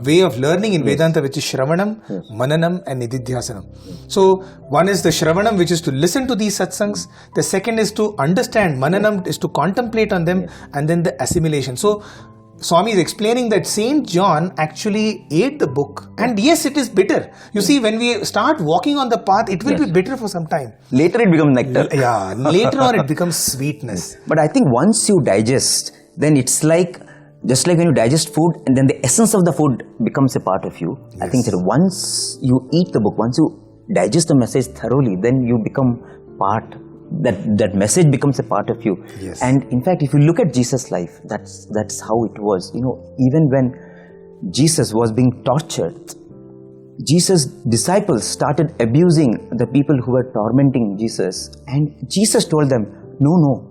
way of learning in Vedanta, which is Shravanam, Mananam and Nididhyasanam. So, one is the Shravanam, which is to listen to these satsangs. The second is to understand. Mananam is to contemplate on them. And then the assimilation. So, Swami is explaining that Saint John actually ate the book, and yes, it is bitter. You see, when we start walking on the path, it will be bitter for some time. Later it becomes nectar. Later on it becomes sweetness. But I think once you digest, then it's like, just like when you digest food, and then the essence of the food becomes a part of you. Yes. I think that once you eat the book, once you digest the message thoroughly, then you become part. That message becomes a part of you. Yes. And in fact, if you look at Jesus' life, that's how it was. Even when Jesus was being tortured, Jesus' disciples started abusing the people who were tormenting Jesus, and Jesus told them, no,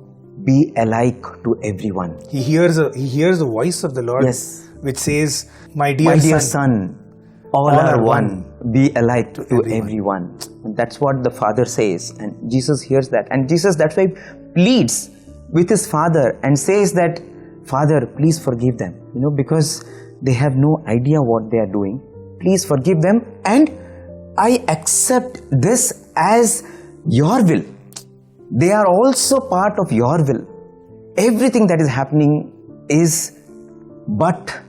be alike to everyone. He hears the voice of the Lord, which says, my dear son, all are one. Be alike to everyone. And that's what the Father says. And Jesus hears that. And Jesus, that's why, pleads with his Father and says that, Father, please forgive them. Because they have no idea what they are doing. Please forgive them. And I accept this as your will. They are also part of your will. Everything that is happening is but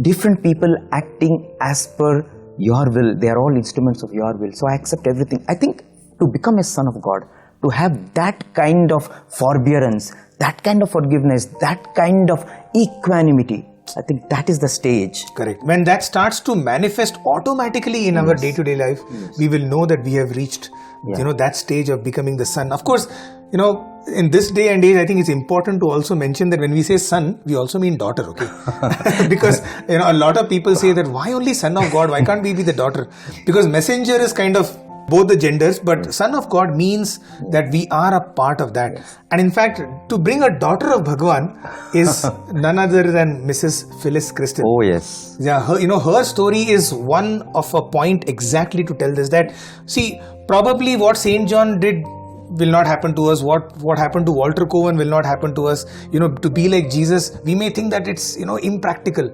different people acting as per your will. They are all instruments of your will. So I accept everything. I think to become a son of God, to have that kind of forbearance, that kind of forgiveness, that kind of equanimity, I think that is the stage. Correct. When that starts to manifest automatically in our day-to-day life, we will know that we have reached, that stage of becoming the son. Of course, in this day and age, I think it's important to also mention that when we say son, we also mean daughter, okay? Because, a lot of people say that why only son of God? Why can't we be the daughter? Because messenger is kind of both the genders, but son of God means that we are a part of that. And in fact, to bring a daughter of Bhagawan is none other than Mrs. Phyllis Crystal. Oh, yes. Yeah, her story is one of a point exactly to tell this, that, see, probably what Saint John did will not happen to us. What happened to Walter Cohen will not happen to us. To be like Jesus, we may think that it's, impractical.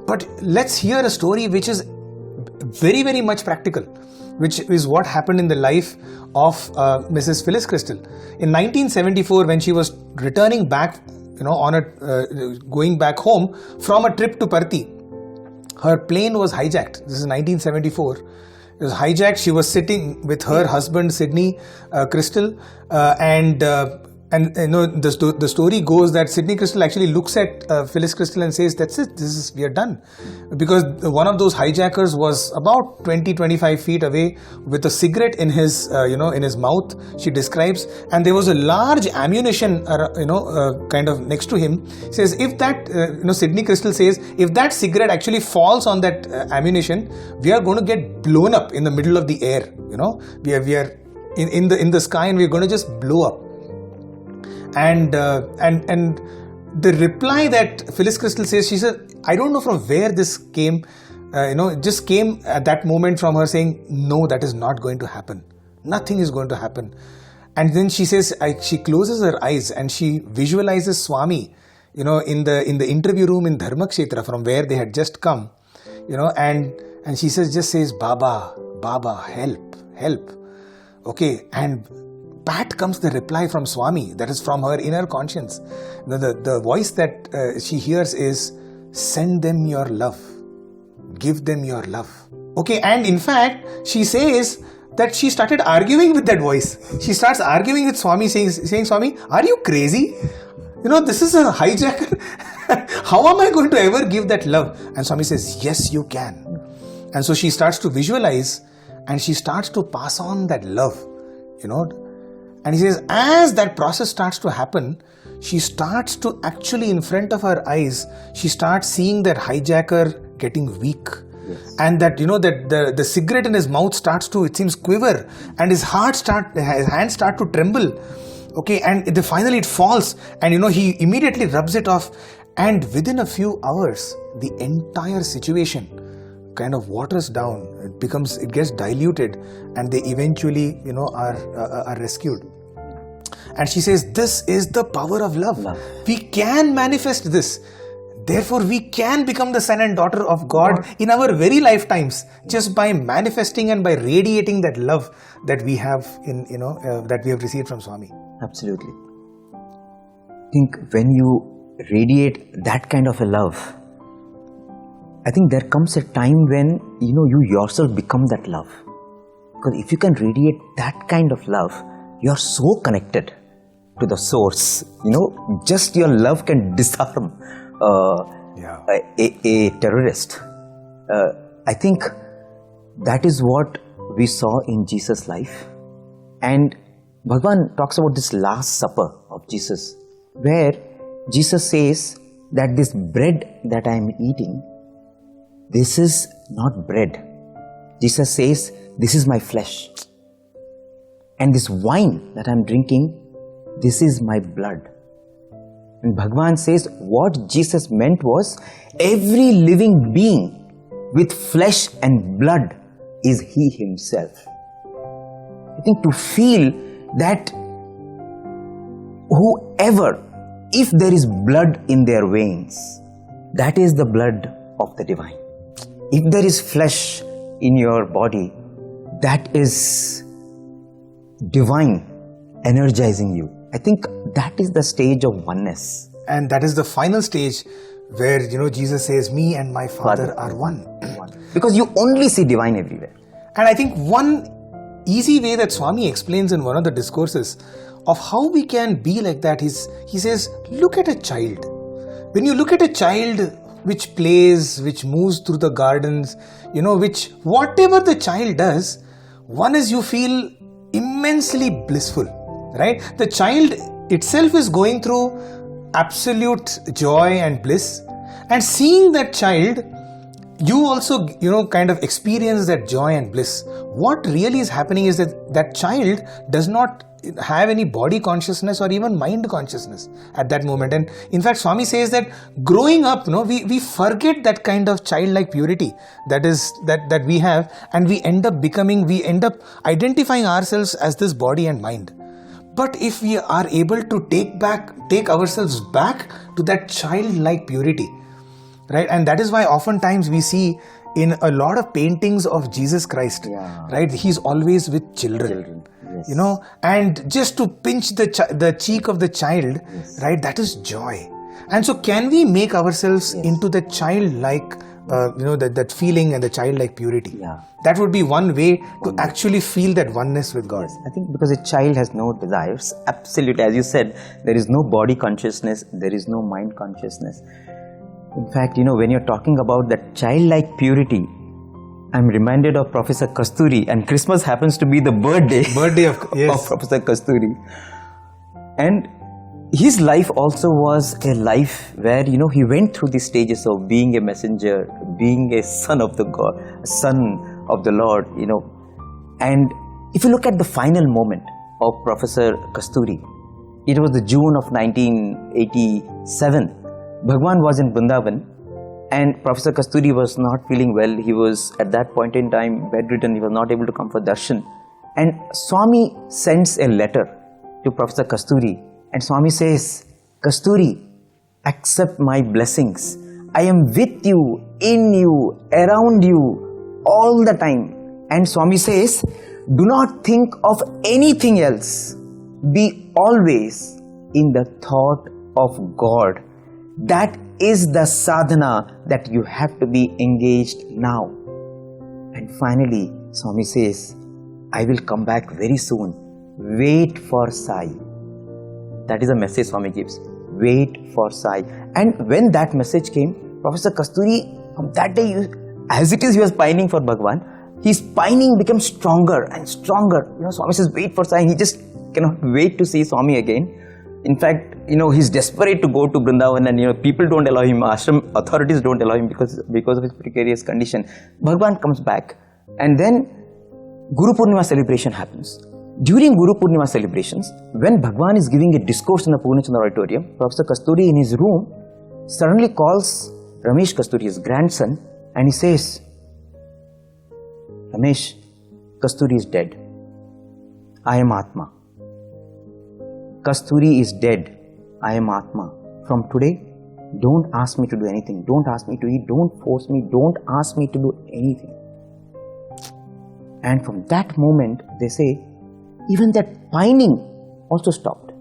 But let's hear a story which is very, very much practical, which is what happened in the life of Mrs. Phyllis Crystal. In 1974, when she was returning back, going back home from a trip to Parthi, her plane was hijacked. This is 1974. It was hijacked. She was sitting with her husband, Sydney Crystal, and the story goes that Sydney Crystal actually looks at Phyllis Crystal and says, that's it, we are done. Because one of those hijackers was about 20-25 feet away with a cigarette in his mouth, she describes, and there was a large ammunition, kind of next to him. Says, if that, Sydney Crystal says, if that cigarette actually falls on that ammunition, we are going to get blown up in the middle of the air. We are in the sky, and we are going to just blow up. And the reply that Phyllis Crystal says, she said, I don't know from where this came, it just came at that moment from her saying, no, that is not going to happen. Nothing is going to happen. And then she says, she closes her eyes and she visualizes Swami, in the interview room in Dharmakshetra from where they had just come, and she just says, Baba, help. Okay, and back comes the reply from Swami, that is from her inner conscience. The voice that she hears is, send them your love, give them your love. Okay, and in fact, she says that she started arguing with that voice. She starts arguing with Swami, saying, Swami, are you crazy? This is a hijacker. How am I going to ever give that love? And Swami says, yes, you can. And so she starts to visualize and she starts to pass on that love, And he says, as that process starts to happen, she starts to actually, in front of her eyes, she starts seeing that hijacker getting weak. Yes. And that, that the cigarette in his mouth starts to, it seems, quiver, and his hands start to tremble. Okay, and finally it falls, and he immediately rubs it off, and within a few hours, the entire situation kind of waters down. It gets diluted, and they eventually, are rescued. And she says, this is the power of love. We can manifest this. Therefore, we can become the son and daughter of God in our very lifetimes, just by manifesting and by radiating that love that we have that we have received from Swami. Absolutely. I think when you radiate that kind of a love, I think there comes a time when, you yourself become that love. Because if you can radiate that kind of love, you are so connected to the source. Just your love can disarm a terrorist. I think that is what we saw in Jesus' life. And Bhagawan talks about this Last Supper of Jesus, where Jesus says that this bread that I am eating, this is not bread. Jesus says, this is my flesh. And this wine that I am drinking, this is my blood. And Bhagavan says what Jesus meant was, every living being with flesh and blood is He Himself. I think to feel that whoever, if there is blood in their veins, that is the blood of the divine. If there is flesh in your body, that is divine energizing you. I think that is the stage of oneness. And that is the final stage where, Jesus says, me and my Father are one. Because you only see divine everywhere. And I think one easy way that Swami explains in one of the discourses of how we can be like that is, he says, look at a child. When you look at a child which plays, which moves through the gardens, which whatever the child does, one is you feel immensely blissful, right? The child itself is going through absolute joy and bliss, and seeing that child, you also, kind of experience that joy and bliss. What really is happening is that child does not have any body consciousness or even mind consciousness at that moment. And in fact, Swami says that growing up, we forget that kind of childlike purity that we have, and we end up identifying ourselves as this body and mind. But if we are able to take ourselves back to that childlike purity, right? And that is why oftentimes we see in a lot of paintings of Jesus Christ, right? He's always with children. Yes. And just to pinch the cheek of the child, right? That is joy. And so can we make ourselves into the childlike, that feeling and the childlike purity? Yeah. That would be one way to actually feel that oneness with God. Yes. I think because a child has no desires, absolutely, as you said, there is no body consciousness, there is no mind consciousness. In fact, when you're talking about that childlike purity, I'm reminded of Professor Kasturi, and Christmas happens to be the birthday of Professor Kasturi. And his life also was a life where, he went through the stages of being a messenger, being a son of the God, a son of the Lord, And if you look at the final moment of Professor Kasturi, It was the June of 1987. Bhagawan was in Vrindavan and Professor Kasturi was not feeling well. He was at that point in time bedridden. He was not able to come for darshan. And Swami sends a letter to Professor Kasturi and Swami says, Kasturi, accept my blessings. I am with you, in you, around you, all the time. And Swami says, do not think of anything else. Be always in the thought of God. That is the sadhana that you have to be engaged now. And finally, Swami says, I will come back very soon. Wait for Sai. That is the message Swami gives. Wait for Sai. And when that message came, Professor Kasturi, from that day, as it is he was pining for Bhagavan, his pining became stronger and stronger. Swami says, wait for Sai. He just cannot wait to see Swami again. In fact, he's desperate to go to Vrindavan and, people don't allow him, ashram authorities don't allow him because of his precarious condition. Bhagavan comes back and then Guru Purnima celebration happens. During Guru Purnima celebrations, when Bhagavan is giving a discourse in the Purnachandra auditorium, Professor Kasturi in his room suddenly calls Ramesh Kasturi, his grandson, and he says, Ramesh, Kasturi is dead. I am Atma. Kasturi is dead. I am Atma. From today, don't ask me to do anything. Don't ask me to eat. Don't force me. Don't ask me to do anything. And from that moment, they say, even that pining also stopped.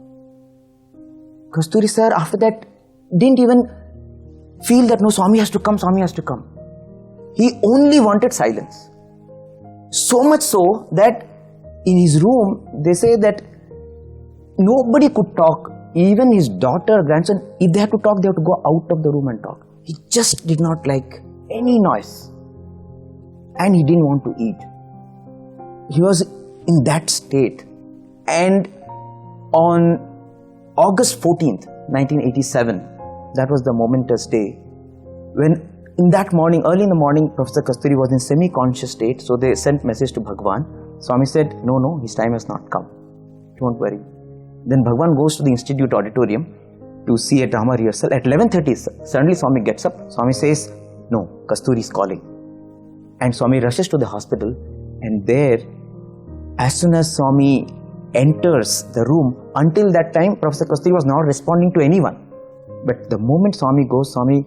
Kasturi sir, after that, didn't even feel that no, Swami has to come, Swami has to come. He only wanted silence. So much so that in his room, they say that nobody could talk. Even his daughter, grandson, if they have to talk, they have to go out of the room and talk. He just did not like any noise. And he didn't want to eat. He was in that state. And on August 14th, 1987, that was the momentous day, when in that morning, early in the morning, Professor Kasturi was in semi-conscious state, so they sent message to Bhagavan. Swami said, no, his time has not come. Don't worry. Then Bhagavan goes to the institute auditorium to see a drama rehearsal. At 11:30, suddenly Swami gets up. Swami says, no, Kasturi is calling. And Swami rushes to the hospital, and there, as soon as Swami enters the room, until that time, Professor Kasturi was not responding to anyone. But the moment Swami goes, Swami,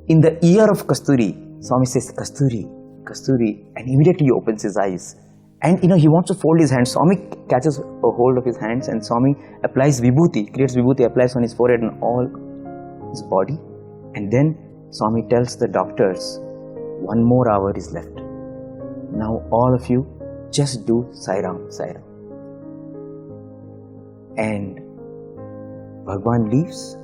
in the ear of Kasturi, Swami says, Kasturi, Kasturi, and immediately he opens his eyes. And he wants to fold his hands. Swami catches a hold of his hands and Swami applies vibhuti, creates vibhuti, applies on his forehead and all his body. And then Swami tells the doctors, 1 more hour is left. Now all of you just do Sai Ram, Sai Ram. And Bhagavan leaves.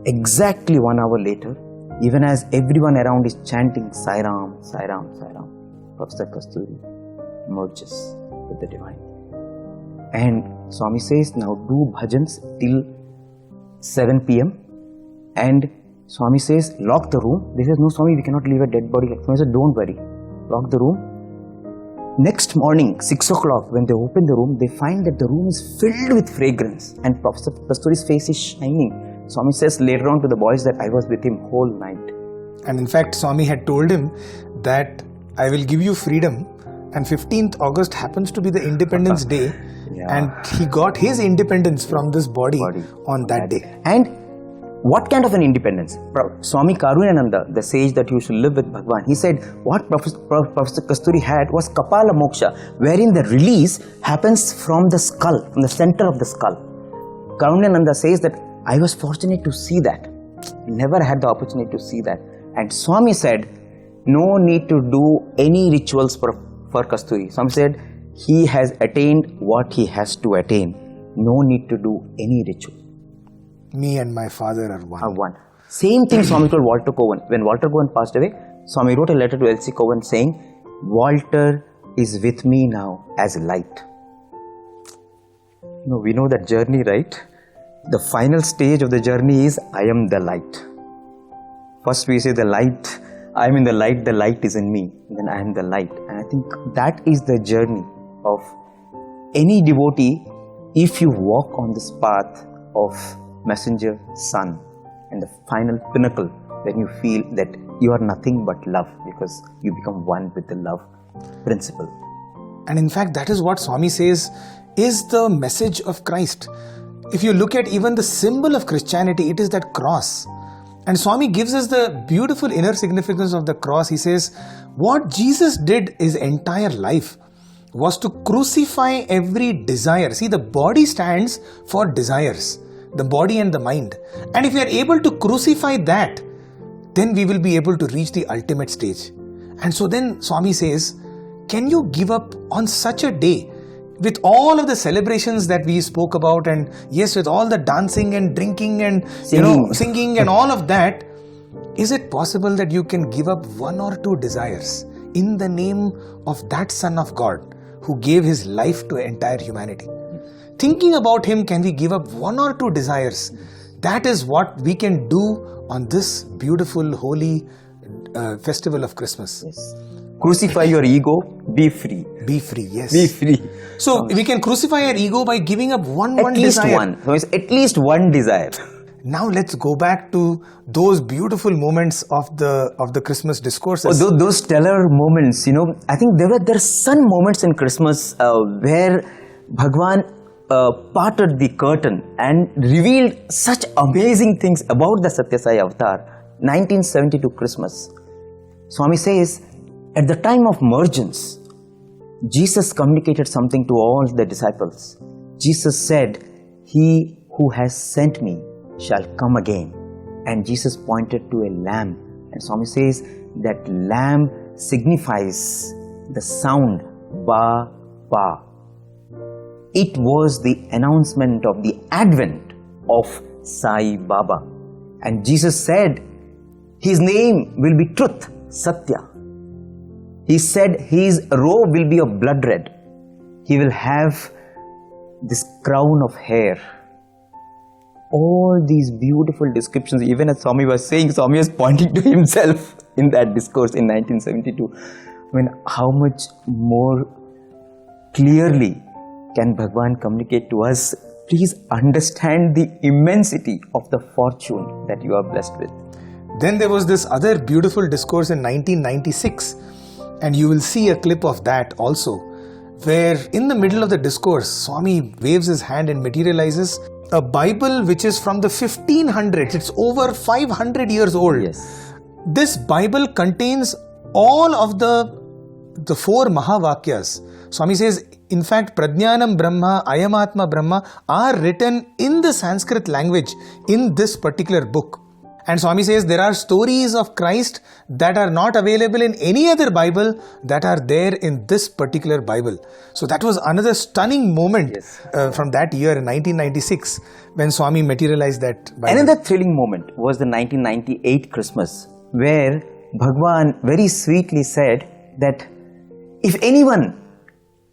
Exactly 1 hour later, even as everyone around is chanting Sai Ram, Sai Ram, Sai Ram, Professor Kasturi merges with the divine. And Swami says, now do bhajans till 7 p.m. And Swami says, lock the room. They says, no Swami, we cannot leave a dead body. Swami said, don't worry, lock the room. Next morning, 6 o'clock, when they open the room, they find that the room is filled with fragrance and Professor Kasturi's face is shining. Swami says later on to the boys that I was with him whole night. And in fact, Swami had told him that I will give you freedom, and 15th August happens to be the Independence Day, and he got his independence from this body on that day. And what kind of an independence? Swami Karunananda, the sage that used to live with Bhagavan, he said what Professor Kasturi had was Kapala Moksha, wherein the release happens from the skull, from the center of the skull. Karunananda says that I was fortunate to see that. Never had the opportunity to see that. And Swami said, no need to do any rituals for Kasturi. Swami said, he has attained what he has to attain. No need to do any ritual. Me and my father are one. Same thing Swami told Walter Cowan. When Walter Cowan passed away, Swami wrote a letter to L.C. Cowan saying, Walter is with me now as light. We know that journey, right? The final stage of the journey is, I am the light. First we say the light, I am in the light is in me. Then I am the light. And I think that is the journey of any devotee. If you walk on this path of messenger, son, and the final pinnacle when you feel that you are nothing but love because you become one with the love principle. And in fact, that is what Swami says is the message of Christ. If you look at even the symbol of Christianity, it is that cross. And Swami gives us the beautiful inner significance of the cross. He says, what Jesus did his entire life was to crucify every desire. See, the body stands for desires, the body and the mind. And if we are able to crucify that, then we will be able to reach the ultimate stage. And so then Swami says, can you give up on such a day with all of the celebrations that we spoke about, and yes, with all the dancing and drinking and singing and all of that, is it possible that you can give up one or two desires in the name of that Son of God who gave his life to entire humanity? Thinking about him, can we give up one or two desires? That is what we can do on this beautiful, holy festival of Christmas. Yes. Crucify your ego, be free. Be free, yes. Be free. So we can crucify our ego by giving up one At least desire. one. So it's at least one desire. Now let's go back to those beautiful moments of the Christmas discourses. Oh, those stellar moments, I think there are some moments in Christmas where Bhagawan parted the curtain and revealed such amazing things about the Sathya Sai Avatar. 1972 Christmas. Swami says, at the time of emergence, Jesus communicated something to all the disciples. Jesus said, "He who has sent me shall come again." And Jesus pointed to a lamb. And Swami says that lamb signifies the sound Ba Ba. It was the announcement of the advent of Sai Baba. And Jesus said, his name will be truth, Sathya. He said his robe will be of blood red. He will have this crown of hair. All these beautiful descriptions, even as Swami was saying, Swami was pointing to himself in that discourse in 1972. I mean, how much more clearly can Bhagavan communicate to us? Please understand the immensity of the fortune that you are blessed with. Then there was this other beautiful discourse in 1996, and you will see a clip of that also, where in the middle of the discourse, Swami waves his hand and materializes a Bible which is from the 1500s. It's over 500 years old. Yes. This Bible contains all of the four Mahavakyas. Swami says, in fact, Prajnanam Brahma, Ayamatma Brahma are written in the Sanskrit language in this particular book. And Swami says there are stories of Christ that are not available in any other Bible that are there in this particular Bible. So that was another stunning moment from that year in 1996 when Swami materialized that Bible. Another thrilling moment was the 1998 Christmas, where Bhagavan very sweetly said that if anyone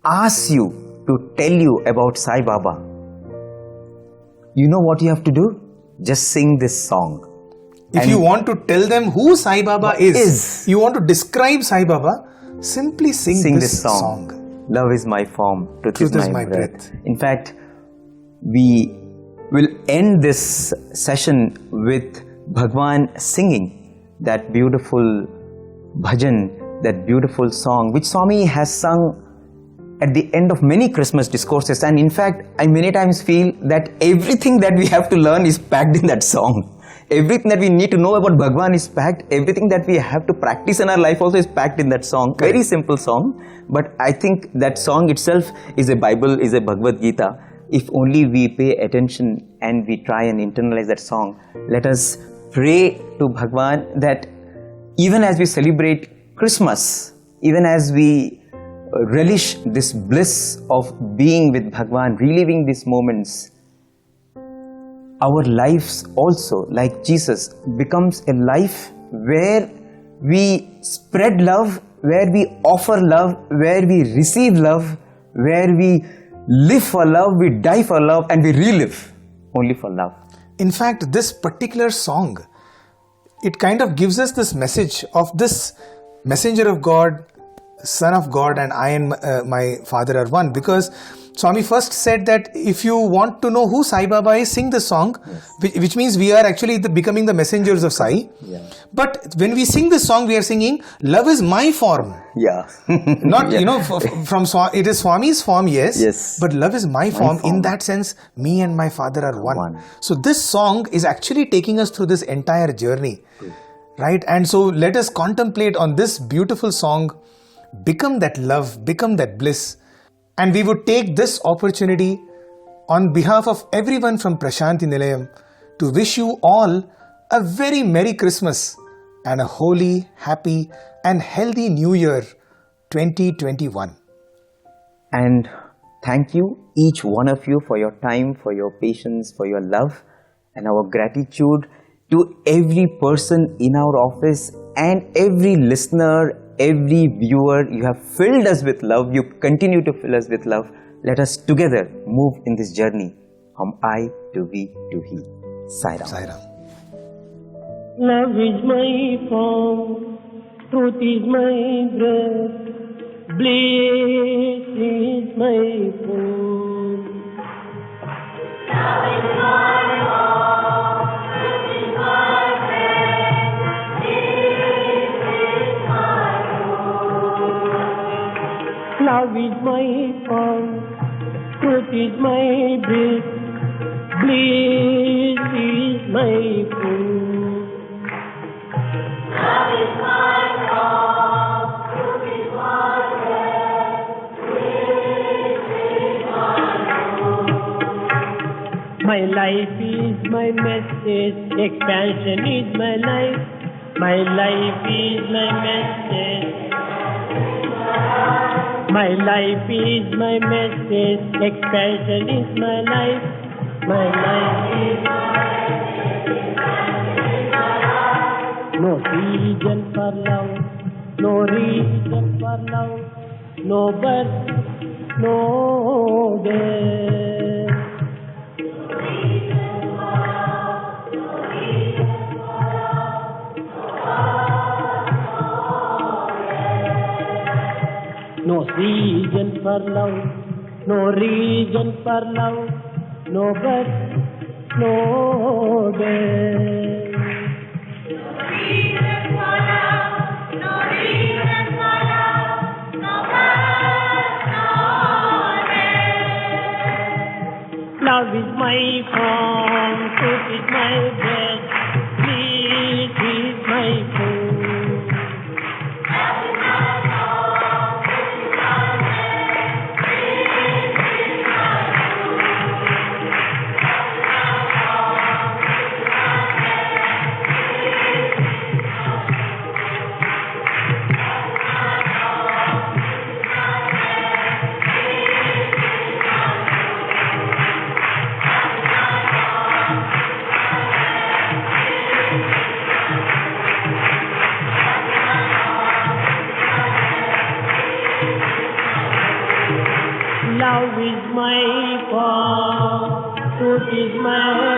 asks you to tell you about Sai Baba, you know what you have to do? Just sing this song. If you want to tell them who Sai Baba is, you want to describe Sai Baba, simply sing this song. Love is my form, truth is my breath. In fact, we will end this session with Bhagavan singing that beautiful bhajan, that beautiful song, which Swami has sung at the end of many Christmas discourses. And in fact, I many times feel that everything that we have to learn is packed in that song. Everything that we need to know about Bhagavan is packed. Everything that we have to practice in our life also is packed in that song. Very simple song. But I think that song itself is a Bible, is a Bhagavad Gita. If only we pay attention and we try and internalize that song. Let us pray to Bhagavan that even as we celebrate Christmas, even as we relish this bliss of being with Bhagavan, reliving these moments, our lives also, like Jesus, becomes a life where we spread love, where we offer love, where we receive love, where we live for love, we die for love, and we relive only for love. In fact, this particular song, it kind of gives us this message of this messenger of God, Son of God, and I and my Father are one. Because Swami first said that if you want to know who Sai Baba is, sing the song, which means we are actually becoming the messengers of Sai. Yeah. But when we sing this song, we are singing, love is my form. Yeah. Not, it is Swami's form, yes. Yes. But love is my form. form. In that sense, me and my father are one. One. So this song is actually taking us through this entire journey. Right? And so let us contemplate on this beautiful song, become that love, become that bliss. And we would take this opportunity on behalf of everyone from Prasanthi Nilayam to wish you all a very Merry Christmas and a holy, happy and healthy New Year 2021. And thank you, each one of you, for your time, for your patience, for your love, and our gratitude to every person in our office and every listener, every viewer. You have filled us with love. You continue to fill us with love. Let us together move in this journey from I to we to he. Sai Ram. Sai Ram. Love is my form, truth is my breath, bliss is my food. Love is my form, truth is my breath, bliss is my food. Love is my form, truth is my breath, bliss is my food. Love is my form, truth is my breath, bliss is my food. My life is my message, expansion is my life. My life is my message. My life is my message, expansion is my life. My life is my no reason for love, no reason for love, no birth, no death. No reason for love, no reason for love, no birth, no death. Love is my form, truth is my breath, bliss is my food. Love is my form, truth is my breath, bliss is my Love is my form, truth is my